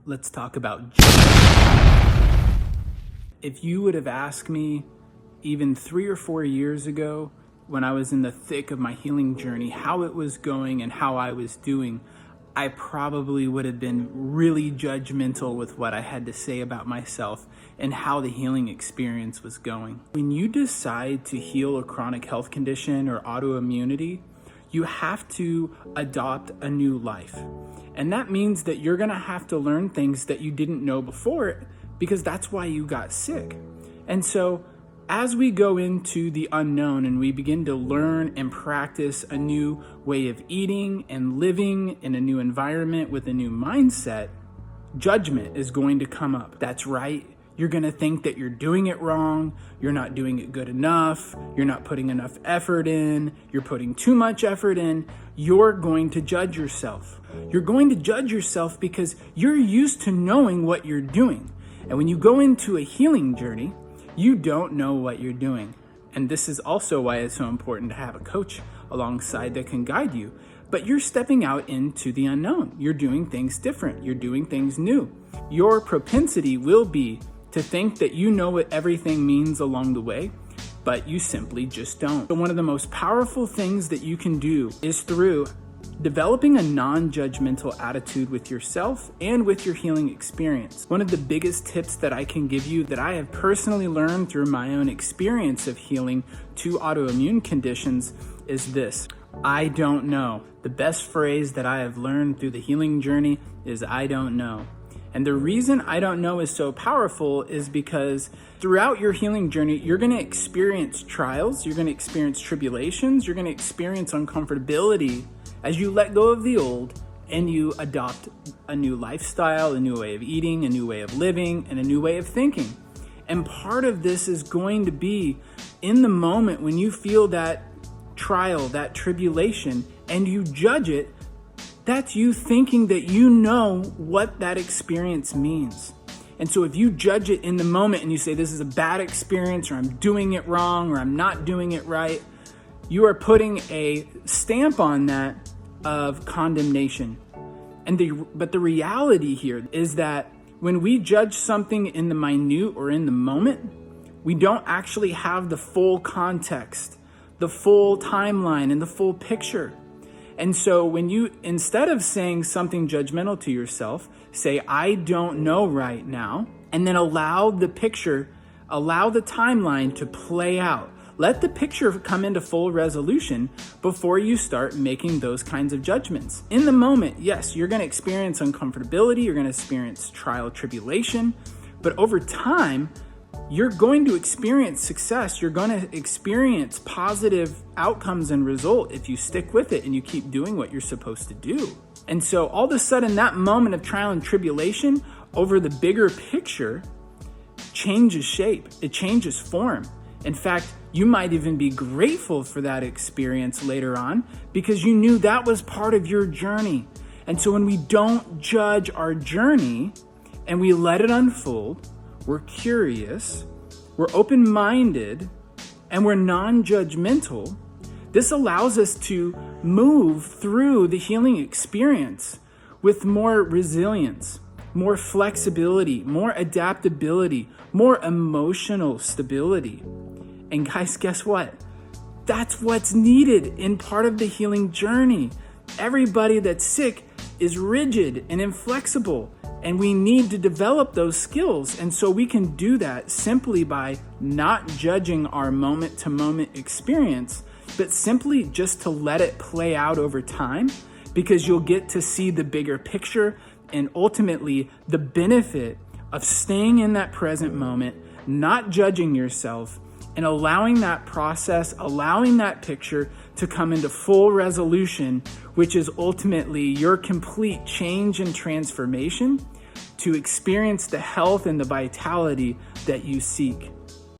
let's talk about if you would have asked me even 3 or 4 years ago when I was in the thick of my healing journey, how it was going and how I was doing, I probably would have been really judgmental with what I had to say about myself and how the healing experience was going. When you decide to heal a chronic health condition or autoimmunity, you have to adopt a new life. And that means that you're gonna have to learn things that you didn't know before, because that's why you got sick. And so as we go into the unknown and we begin to learn and practice a new way of eating and living in a new environment with a new mindset, judgment is going to come up. That's right. You're going to think that you're doing it wrong. You're not doing it good enough. You're not putting enough effort in. You're putting too much effort in. You're going to judge yourself. You're going to judge yourself because you're used to knowing what you're doing. And when you go into a healing journey, you don't know what you're doing. And this is also why it's so important to have a coach alongside that can guide you. But you're stepping out into the unknown. You're doing things different. You're doing things new. Your propensity will be to think that you know what everything means along the way, but you simply just don't. So one of the most powerful things that you can do is through developing a non-judgmental attitude with yourself and with your healing experience. One of the biggest tips that I can give you that I have personally learned through my own experience of healing 2 autoimmune conditions is this: I don't know. The best phrase that I have learned through the healing journey is I don't know. And the reason I don't know is so powerful is because throughout your healing journey, you're going to experience trials, you're going to experience tribulations, you're going to experience uncomfortability as you let go of the old and you adopt a new lifestyle, a new way of eating, a new way of living, and a new way of thinking. And part of this is going to be in the moment when you feel that trial, that tribulation, and you judge it, that's you thinking that you know what that experience means. And so if you judge it in the moment and you say, this is a bad experience, or I'm doing it wrong, or I'm not doing it right, you are putting a stamp on that of condemnation. But the reality here is that when we judge something in the minute or in the moment, we don't actually have the full context, the full timeline, and the full picture. And so when you, instead of saying something judgmental to yourself, say, I don't know right now, and then allow the picture, allow the timeline to play out. Let the picture come into full resolution before you start making those kinds of judgments. In the moment, yes, you're going to experience uncomfortability, you're going to experience trial, tribulation, but over time, you're going to experience success. You're going to experience positive outcomes and result if you stick with it and you keep doing what you're supposed to do. And so all of a sudden, that moment of trial and tribulation over the bigger picture changes shape. It changes form. In fact, you might even be grateful for that experience later on because you knew that was part of your journey. And so when we don't judge our journey and we let it unfold, we're curious, we're open-minded, and we're non-judgmental, this allows us to move through the healing experience with more resilience, more flexibility, more adaptability, more emotional stability. And guys, guess what? That's what's needed in part of the healing journey. Everybody that's sick is rigid and inflexible, and we need to develop those skills. And so we can do that simply by not judging our moment-to-moment experience, but simply just to let it play out over time, because you'll get to see the bigger picture and ultimately the benefit of staying in that present moment, not judging yourself, and allowing that process, allowing that picture to come into full resolution, which is ultimately your complete change and transformation to experience the health and the vitality that you seek.